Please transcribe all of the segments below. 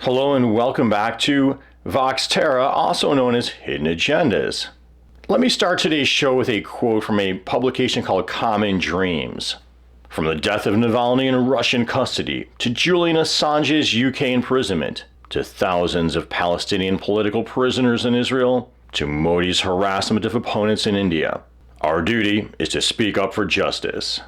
Hello and welcome back to Vox Terra, also known as Hidden Agendas. Let me start today's show with a quote from a publication called Common Dreams. From the death of Navalny in Russian custody, to Julian Assange's UK imprisonment, to thousands of Palestinian political prisoners in Israel, to Modi's harassment of opponents in India, our duty is to speak up for justice.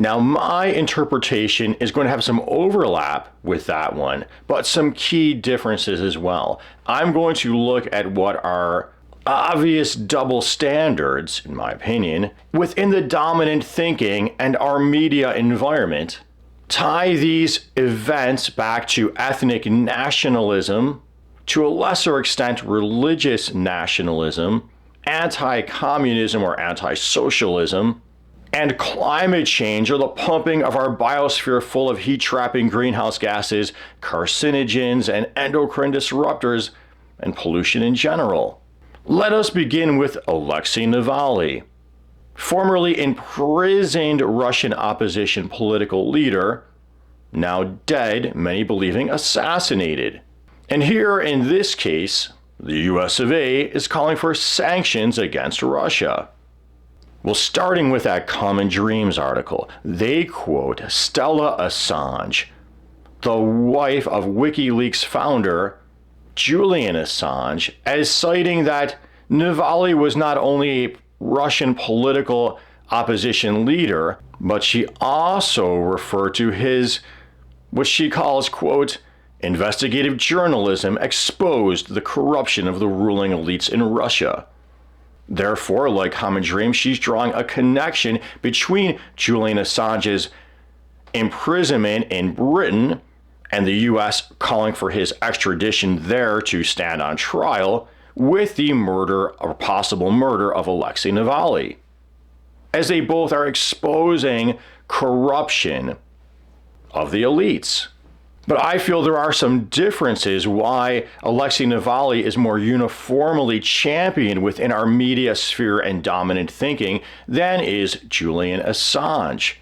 Now, my interpretation is going to have some overlap with that one, but some key differences as well. I'm going to look at what are obvious double standards, in my opinion, within the dominant thinking and our media environment, tie these events back to ethnic nationalism, to a lesser extent religious nationalism, anti-communism or anti-socialism, and climate change, or the pumping of our biosphere full of heat-trapping greenhouse gases, carcinogens, and endocrine disruptors, and pollution in general. Let us begin with Aleksey Navalny, formerly imprisoned Russian opposition political leader, now dead, many believing assassinated. And here, in this case, the US of A is calling for sanctions against Russia. Well, starting with that Common Dreams article, they quote Stella Assange, the wife of WikiLeaks founder Julian Assange, as citing that Navalny was not only a Russian political opposition leader, but she also referred to his, what she calls, quote, investigative journalism exposed the corruption of the ruling elites in Russia. Therefore, like Common Dreams, she's drawing a connection between Julian Assange's imprisonment in Britain and the US calling for his extradition there to stand on trial with the murder or possible murder of Aleksey Navalny, as they both are exposing corruption of the elites. But I feel there are some differences why Aleksey Navalny is more uniformly championed within our media sphere and dominant thinking than is Julian Assange.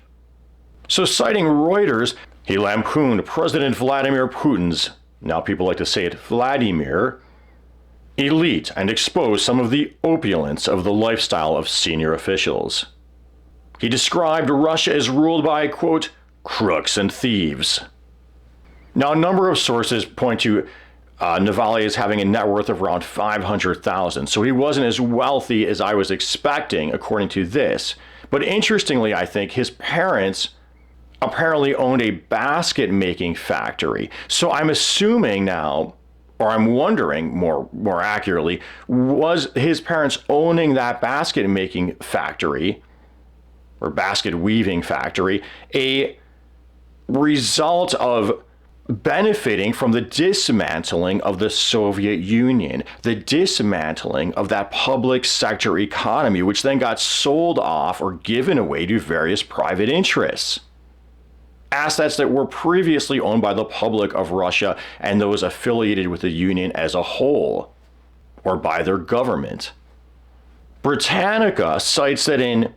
So citing Reuters, he lampooned President Vladimir Putin's, now people like to say it Vladimir, elite and exposed some of the opulence of the lifestyle of senior officials. He described Russia as ruled by, quote, crooks and thieves. Now, a number of sources point to Navalny as having a net worth of around $500,000, so he wasn't as wealthy as I was expecting, according to this. But interestingly, I think his parents apparently owned a basket-making factory. So I'm assuming now, or I'm wondering more accurately, was his parents owning that basket-making factory, or basket-weaving factory, a result of benefiting from the dismantling of the Soviet Union, the dismantling of that public sector economy, which then got sold off or given away to various private interests. Assets that were previously owned by the public of Russia and those affiliated with the Union as a whole, or by their government. Britannica cites that in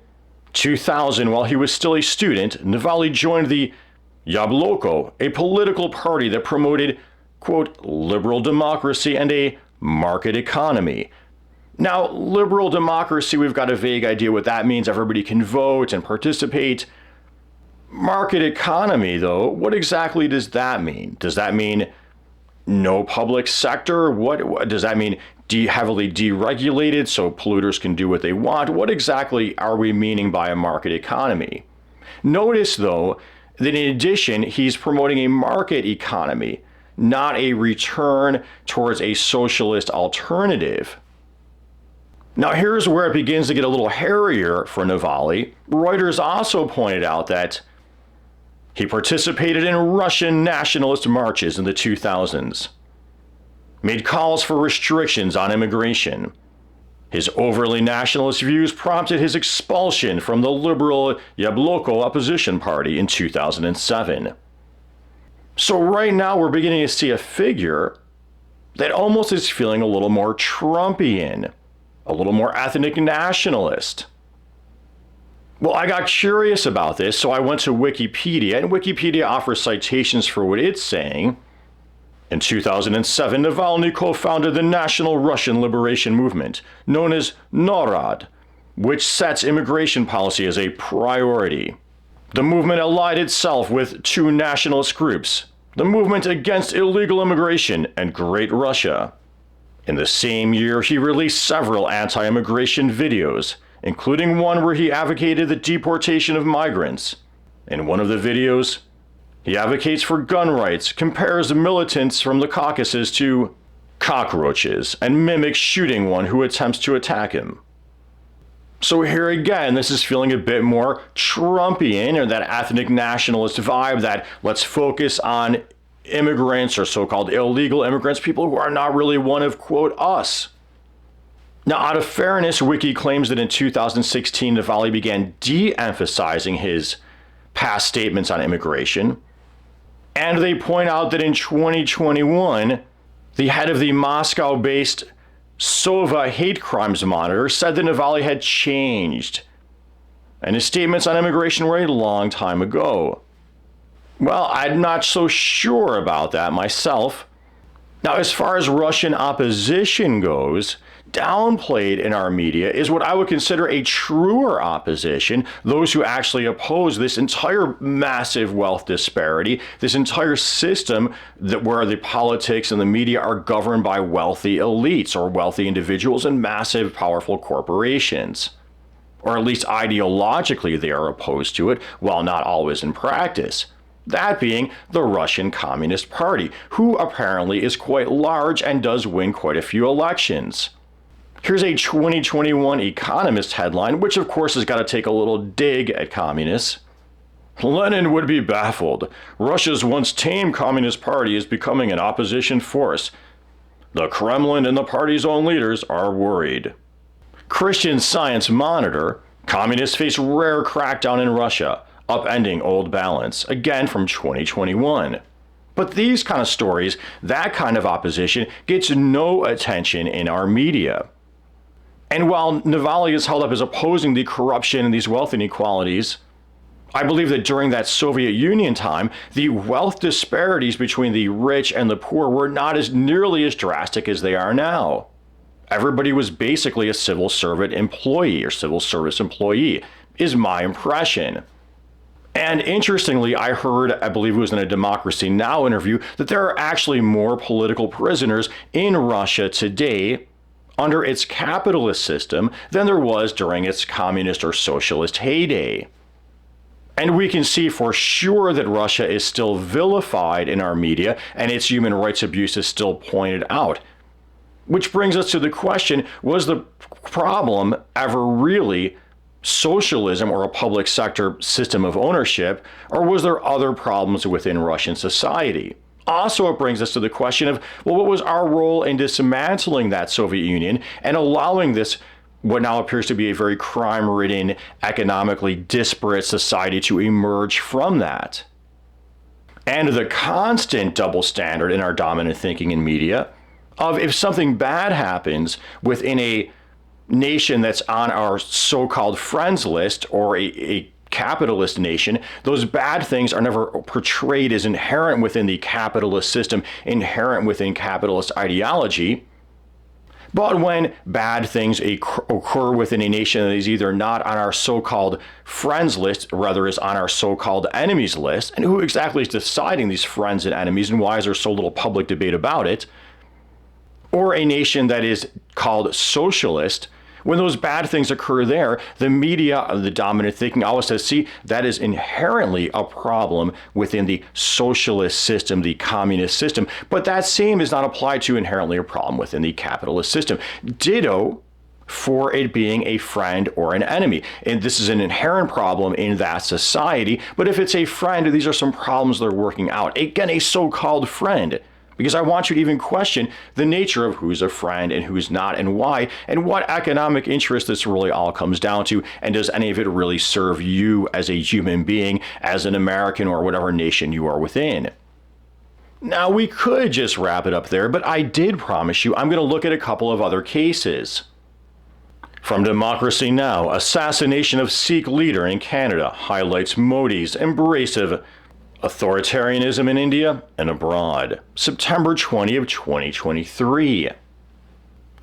2000, while he was still a student, Navalny joined the Yabloko, a political party that promoted, quote, liberal democracy and a market economy. Now, liberal democracy, we've got a vague idea what that means. Everybody can vote and participate. Market economy, though, what exactly does that mean? Does that mean no public sector? What does that mean? Heavily deregulated so polluters can do what they want? What exactly are we meaning by a market economy? Notice, though, that in addition, he's promoting a market economy, not a return towards a socialist alternative. Now, here's where it begins to get a little hairier for Navalny. Reuters also pointed out that he participated in Russian nationalist marches in the 2000s, made calls for restrictions on immigration. His overly nationalist views prompted his expulsion from the liberal Yabloko opposition party in 2007. So right now we're beginning to see a figure that almost is feeling a little more Trumpian, a little more ethnic nationalist. Well, I got curious about this, so I went to Wikipedia, and Wikipedia offers citations for what it's saying. In 2007, Navalny co-founded the National Russian Liberation Movement, known as NARAD, which sets immigration policy as a priority. The movement allied itself with two nationalist groups, the Movement Against Illegal Immigration and Great Russia. In the same year, he released several anti-immigration videos, including one where he advocated the deportation of migrants. In one of the videos, he advocates for gun rights, compares militants from the Caucasus to cockroaches, and mimics shooting one who attempts to attack him. So here again, this is feeling a bit more Trumpian, or that ethnic nationalist vibe that let's focus on immigrants or so-called illegal immigrants, people who are not really one of, quote, us. Now, out of fairness, Wiki claims that in 2016, Navalny began de-emphasizing his past statements on immigration. And they point out that in 2021, the head of the Moscow-based Sova hate crimes monitor said that Navalny had changed, and his statements on immigration were a long time ago. Well, I'm not so sure about that myself. Now, as far as Russian opposition goes, downplayed in our media is what I would consider a truer opposition, those who actually oppose this entire massive wealth disparity, this entire system where the politics and the media are governed by wealthy elites or wealthy individuals and massive, powerful corporations. Or at least ideologically they are opposed to it, while not always in practice. That being the Russian Communist Party, who apparently is quite large and does win quite a few elections. Here's a 2021 Economist headline, which of course has got to take a little dig at communists. Lenin would be baffled. Russia's once tame Communist Party is becoming an opposition force. The Kremlin and the party's own leaders are worried. Christian Science Monitor, communists face rare crackdown in Russia, upending old balance, again from 2021. But these kind of stories, that kind of opposition, gets no attention in our media. And while Navalny is held up as opposing the corruption and these wealth inequalities, I believe that during that Soviet Union time, the wealth disparities between the rich and the poor were not as nearly as drastic as they are now. Everybody was basically a civil servant employee or civil service employee, is my impression. And interestingly, I heard, I believe it was in a Democracy Now! Interview, that there are actually more political prisoners in Russia today under its capitalist system than there was during its communist or socialist heyday. And we can see for sure that Russia is still vilified in our media and its human rights abuse is still pointed out. Which brings us to the question, was the problem ever really socialism or a public sector system of ownership, or was there other problems within Russian society? Also, it brings us to the question of, well, what was our role in dismantling that Soviet Union and allowing this, what now appears to be a very crime-ridden, economically disparate society to emerge from that? And the constant double standard in our dominant thinking in media of if something bad happens within a nation that's on our so-called friends list or a capitalist nation, those bad things are never portrayed as inherent within the capitalist system, inherent within capitalist ideology. But when bad things occur within a nation that is either not on our so-called friends list, or rather is on our so-called enemies list, and who exactly is deciding these friends and enemies, and why is there so little public debate about it, or a nation that is called socialist, when those bad things occur there, the media, the dominant thinking always says, see, that is inherently a problem within the socialist system, the communist system. But that same is not applied to inherently a problem within the capitalist system. Ditto for it being a friend or an enemy. And this is an inherent problem in that society. But if it's a friend, these are some problems they're working out. Again, a so-called friend. Because I want you to even question the nature of who's a friend and who's not and why, and what economic interest this really all comes down to, and does any of it really serve you as a human being, as an American, or whatever nation you are within. Now, we could just wrap it up there, but I did promise you I'm going to look at a couple of other cases. From Democracy Now!, assassination of Sikh leader in Canada highlights Modi's embrace of Authoritarianism in India and Abroad, September 20th, 2023.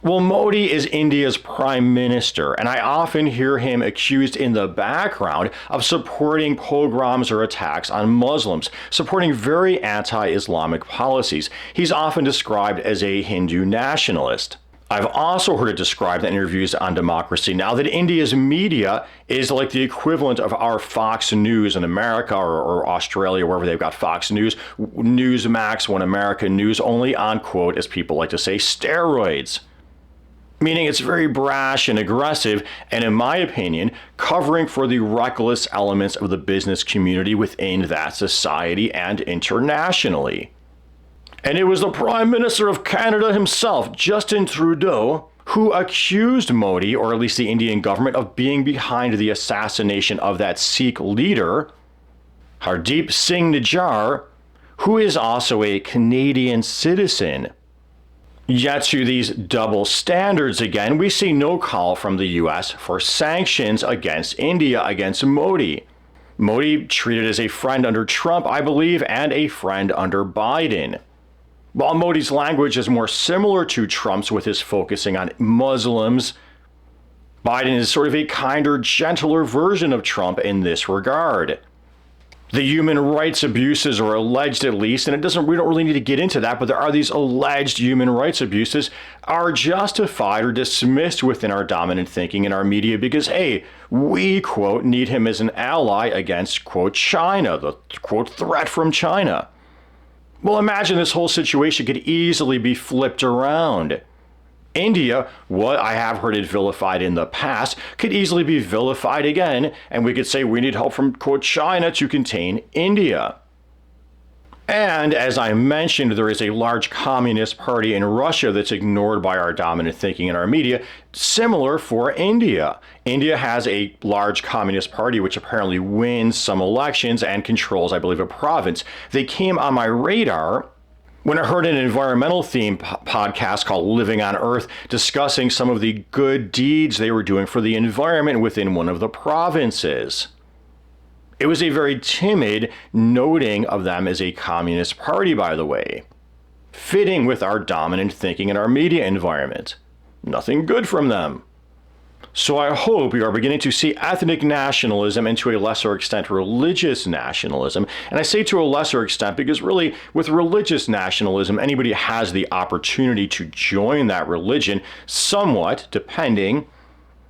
Well, Modi is India's prime minister, and I often hear him accused in the background of supporting pogroms or attacks on Muslims, supporting very anti-Islamic policies. He's often described as a Hindu nationalist. I've also heard it described in interviews on Democracy Now! That India's media is like the equivalent of our Fox News in America or Australia, wherever they've got Fox News, Newsmax, One America News, only on, quote, as people like to say, steroids. Meaning it's very brash and aggressive, and in my opinion, covering for the reckless elements of the business community within that society and internationally. And it was the Prime Minister of Canada himself, Justin Trudeau, who accused Modi, or at least the Indian government, of being behind the assassination of that Sikh leader, Hardeep Singh Nijjar, who is also a Canadian citizen. Yet to these double standards again, we see no call from the US for sanctions against India, against Modi. Modi treated as a friend under Trump, I believe, and a friend under Biden. While Modi's language is more similar to Trump's with his focusing on Muslims, Biden is sort of a kinder, gentler version of Trump in this regard. The human rights abuses are alleged, at least, and we don't really need to get into that, but there are these alleged human rights abuses are justified or dismissed within our dominant thinking in our media because, hey, we, quote, need him as an ally against, quote, China, the, quote, threat from China. Well, imagine this whole situation could easily be flipped around. India, what I have heard it vilified in the past, could easily be vilified again, and we could say we need help from, quote, China to contain India. And as I mentioned, there is a large communist party in Russia that's ignored by our dominant thinking in our media, similar for India. India has a large communist party which apparently wins some elections and controls, I believe, a province. They came on my radar when I heard an environmental themed podcast called Living on Earth discussing some of the good deeds they were doing for the environment within one of the provinces. It was a very timid noting of them as a communist party, by the way, fitting with our dominant thinking in our media environment. Nothing good from them. So I hope we are beginning to see ethnic nationalism and to a lesser extent religious nationalism. And I say to a lesser extent because really with religious nationalism, anybody has the opportunity to join that religion somewhat, depending,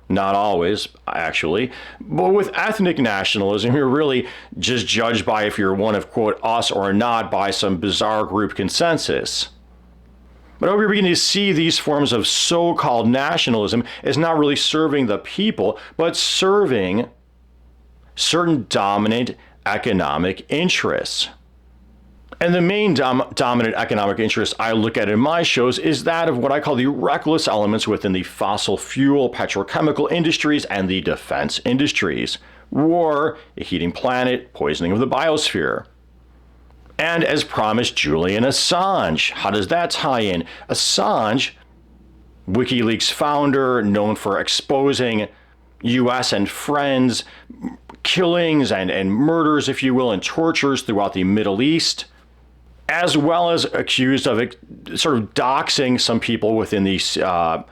not always, actually. But with ethnic nationalism, you're really just judged by if you're one of, quote, us or not by some bizarre group consensus. But we're beginning to see these forms of so-called nationalism as not really serving the people, but serving certain dominant economic interests. And the main dominant economic interest I look at in my shows is that of what I call the reckless elements within the fossil fuel, petrochemical industries, and the defense industries. War, a heating planet, poisoning of the biosphere. And as promised, Julian Assange. How does that tie in? Assange, WikiLeaks founder, known for exposing US and friends, killings and murders, if you will, and tortures throughout the Middle East, as well as accused of sort of doxing some people within the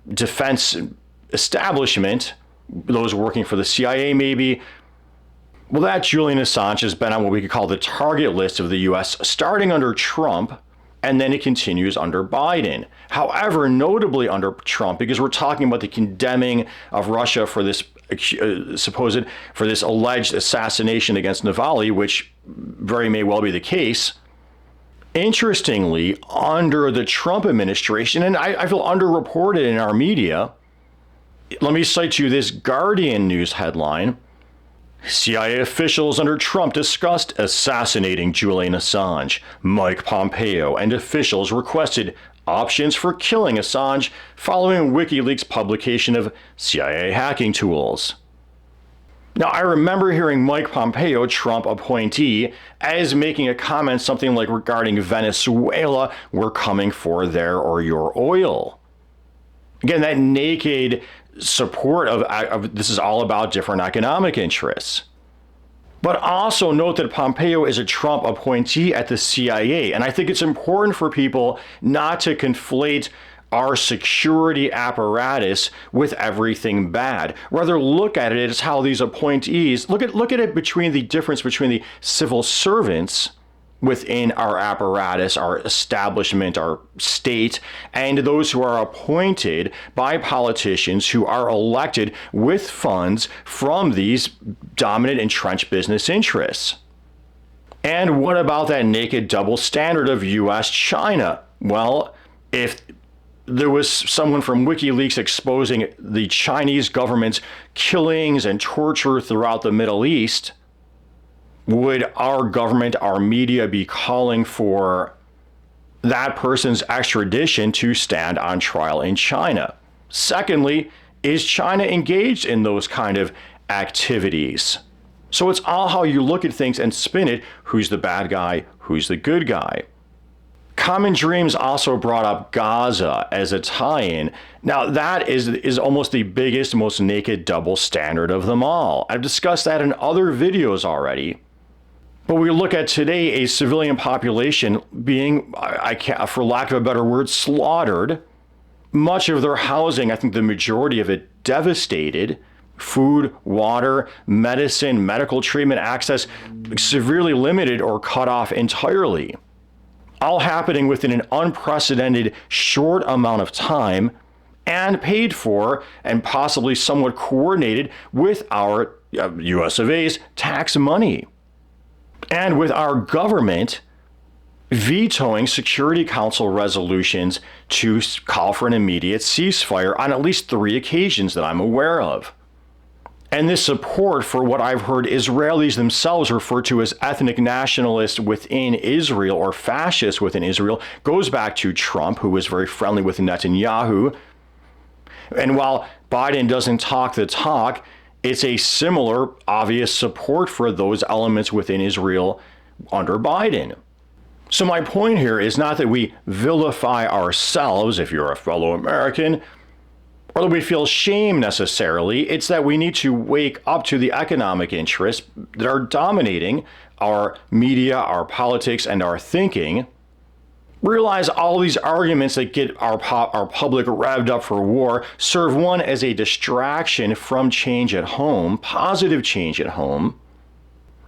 defense establishment, those working for the CIA maybe. Well, that Julian Assange has been on what we could call the target list of the US, starting under Trump, and then it continues under Biden. However, notably under Trump, because we're talking about the condemning of Russia for this for this alleged assassination against Navalny, which very may well be the case. Interestingly, under the Trump administration, and I feel underreported in our media, let me cite you this Guardian news headline. CIA officials under Trump discussed assassinating Julian Assange. Mike Pompeo and officials requested options for killing Assange following WikiLeaks publication of CIA hacking tools. Now, I remember hearing Mike Pompeo, Trump appointee, as making a comment something like regarding Venezuela, we're coming for their or your oil. Again, that naked support of this is all about different economic interests. But also note that Pompeo is a Trump appointee at the CIA. And I think it's important for people not to conflate our security apparatus with everything bad. Rather, look at it as how these appointees, look at it between the difference between the civil servants within our apparatus, our establishment, our state, and those who are appointed by politicians who are elected with funds from these dominant entrenched business interests. And what about that naked double standard of US-China? Well, if there was someone from WikiLeaks exposing the Chinese government's killings and torture throughout the Middle East, would our government, our media be calling for that person's extradition to stand on trial in China? Secondly, is China engaged in those kind of activities? So it's all how you look at things and spin it. Who's the bad guy? Who's the good guy? Common Dreams also brought up Gaza as a tie-in. Now that is almost the biggest, most naked double standard of them all. I've discussed that in other videos already. But we look at today a civilian population being, for lack of a better word, slaughtered. Much of their housing, I think the majority of it, devastated. Food, water, medicine, medical treatment access severely limited or cut off entirely. All happening within an unprecedented short amount of time and paid for and possibly somewhat coordinated with our US of A's tax money. And with our government vetoing Security Council resolutions to call for an immediate ceasefire on at least 3 occasions that I'm aware of. And this support for what I've heard Israelis themselves refer to as ethnic nationalists within Israel or fascists within Israel goes back to Trump, who was very friendly with Netanyahu. And while Biden doesn't talk the talk, it's a similar obvious support for those elements within Israel under Biden. So my point here is not that we vilify ourselves, if you're a fellow American, or that we feel shame necessarily. It's that we need to wake up to the economic interests that are dominating our media, our politics, and our thinking. Realize all these arguments that get our public revved up for war serve one as a distraction from change at home, positive change at home.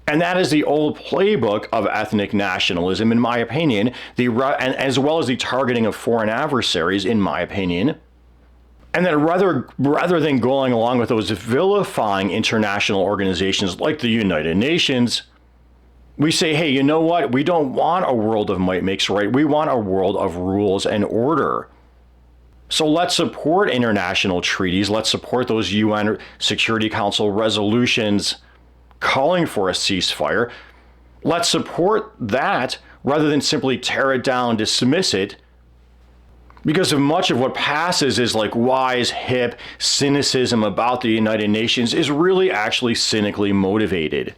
And that is the old playbook of ethnic nationalism, in my opinion, and as well as the targeting of foreign adversaries, in my opinion. And then rather than going along with those vilifying international organizations like the United Nations, we say, hey, you know what? We don't want a world of might makes right. We want a world of rules and order. So let's support international treaties. Let's support those UN Security Council resolutions calling for a ceasefire. Let's support that rather than simply tear it down, dismiss it. Because of much of what passes is like wise, hip cynicism about the United Nations is really actually cynically motivated.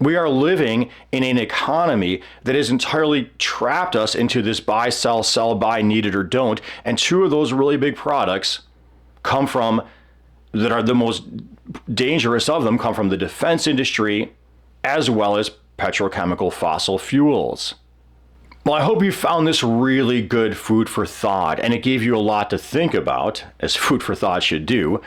We are living in an economy that has entirely trapped us into this buy, sell, buy, need it or don't. And 2 of those really big products that are the most dangerous of them come from the defense industry as well as petrochemical fossil fuels. Well, I hope you found this really good food for thought, and it gave you a lot to think about, as food for thought should do.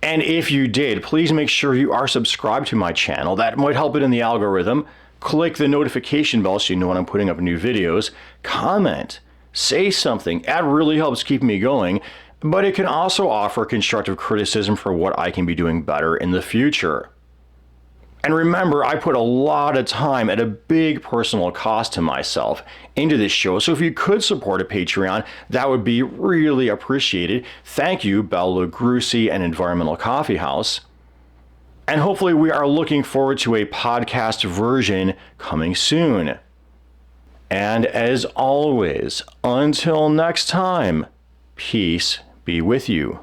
And if you did, please make sure you are subscribed to my channel. That might help it in the algorithm. Click the notification bell so you know when I'm putting up new videos. Comment, say something. That really helps keep me going. But it can also offer constructive criticism for what I can be doing better in the future. And remember, I put a lot of time at a big personal cost to myself into this show. So if you could support a Patreon, that would be really appreciated. Thank you, Bella Grusi and Environmental Coffee House. And hopefully we are looking forward to a podcast version coming soon. And as always, until next time, peace be with you.